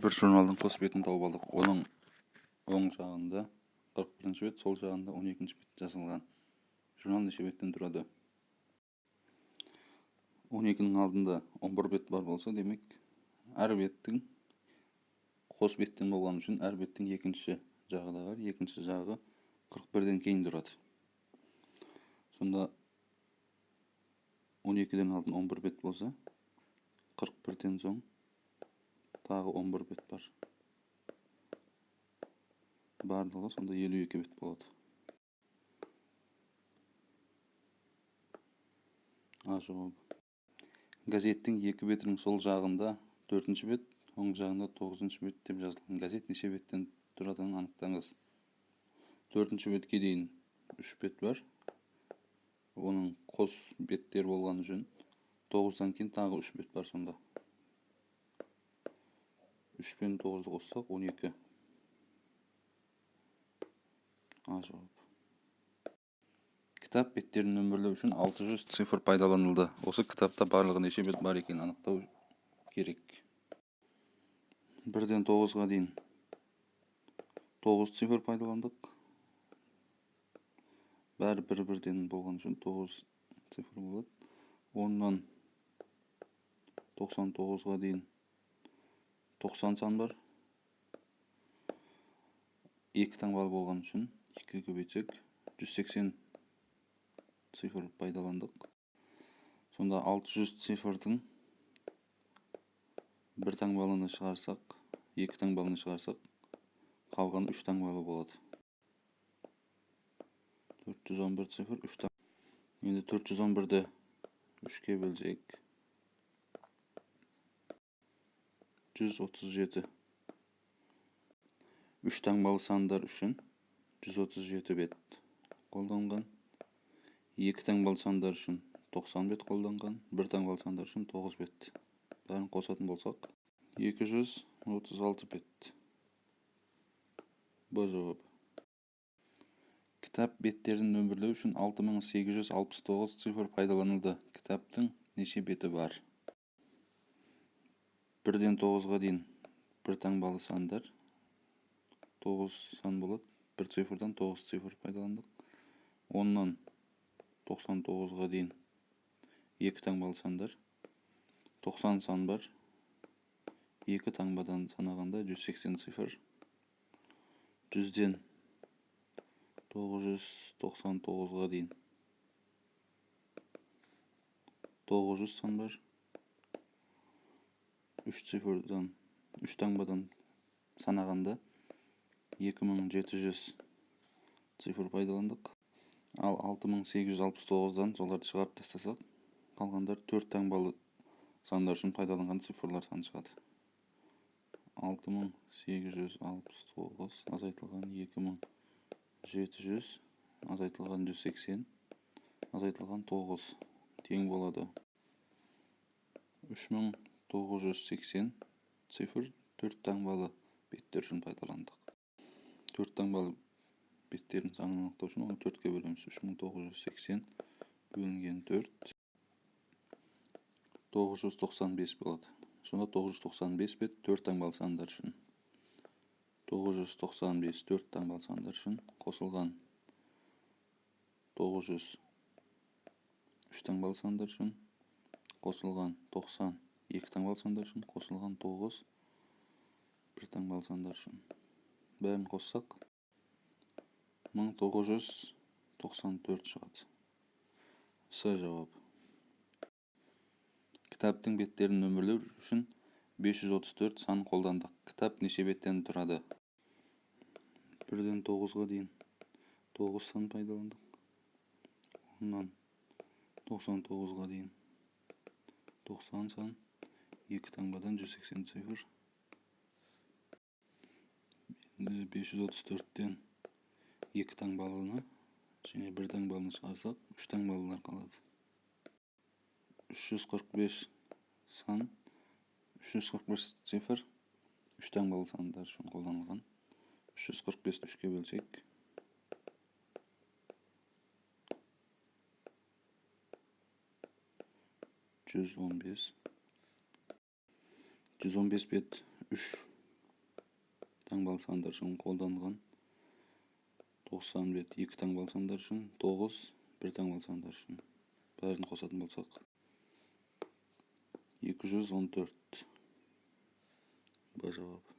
bir журналдың қос бетін тауып алдық. Оның оң жағында 41-ші бет, сол жағында 12-ші бет жазылған. Журнал неше беттен тұрады? 12-ның алдында 11 бет бар болса, демек әр беттің қос беттен болған үшін әр беттің екінші жағы да бар. Екінші жағы 41-ден кейін тұрады. Сонда 12-ден алдын 11 бет болса, 41-ден соң тағы 11 бет бар. Барлығы сонда 52 бет болады. А жауабы. Газеттің екі бетінің сол жағында 4-ші бет, оң жағында 9-ші бет деп жазылған. Газет неше беттен тұратынын анықтаңыз. 4-ші бетке дейін 3 бет бар. Оның қос беттер болған үшін 9-дан кейін тағы 3 бет бар сонда. 3 пен 9-ды қоссақ 12. А жауап. Кітап беттерін нөмірлеу үшін 600 цифр пайдаланылды. Осы кітапта барлығы неше бет бар екенін анықтау керек. 1-ден 9-ға дейін 9 цифр пайдаландық. Бәрі бір-бірден болған үшін 9 цифр болады. 10-нан 99-ға дейін 90 сан бар. 2 таңбалы болған үшін 2 көбейтсек 180 цифр пайдаландық. Сонда 600 цифрдың бір таңбалыны шығарсақ, 2 таңбалыны шығарсақ, қалған 3 таңбалы болады. 411 цифр 3 таңбалы. Енді 411-ді 3-ке бөлсек 137. 3 таңбалы сандар үшін 137 бет қолданған. 2 таңбалы сандар үшін 90 бет қолданған. 1 таңбалы сандар үшін 9 бет. Бәрін қосатын болсақ 236 бет. Б жауабы. Кітап беттерін нөмірлеу үшін 6869 цифр пайдаланылды. Кітаптың неше беті бар? 1-ден 9-ға дейін 1 таңбалы сандар 9 сан болады. 1 цифрдан 9 цифр пайдаландық. 10-нан 99-ға дейін 2 таңбалы сандар 90 сан бар. 2 таңбадан санағанда 180 цифр. 100-ден 999-ға дейін 900 сан бар. 3 таңбадан санағанда 2700 цифр пайдаландық. Ал 6869-дан соларды шығарып тастасақ, қалғандар 4 таңбалы сандар үшін пайдаланған цифрлар саны шығады. 6869 азайтылған 2700 азайтылған 180 азайтылған 9 тең болады. 3980 цифр 4 таңбалы беттер үшін пайдаландық. 4 таңбалы беттерін санын анықтау үшін оны 4-ке бөлеміз. 3980 бөлінген 4 995 болады. Сонда 995 бет 4 таңбалы сандар үшін. 995 4 таңбалы сандар үшін қосылған 900 3 таңбалы сандар үшін қосылған 90 2 таңбалы сандар үшін қосылған 9 1 таңбалы сандар үшін. Бәрін қоссақ 1994 шығады. С жауабы. Кітаптың беттерін нөмірлеу үшін 534 сан қолдандық. Кітап неше беттен тұрады? 1-ден 9-ға дейін 9 сан пайдаландық. 10-нан 99-ға дейін 90 сан. 2 таңбадан 180 цифр. 534-тен 2 таңбалыны және 1 таңбалыны шығарсақ, 3 таңбалылар қалады. 345 сан, 345 цифр 3 таңбалы сандар үшін қолданылған. 345-ті 3-ке бөлсек 115 бет 3 таңбалы сандар үшін қолданылған. 90 бет 2 таңбалы сандар үшін, 9 1 таңбалы сандар үшін. Бәрін қосатын болсақ 214. Бұл жауап.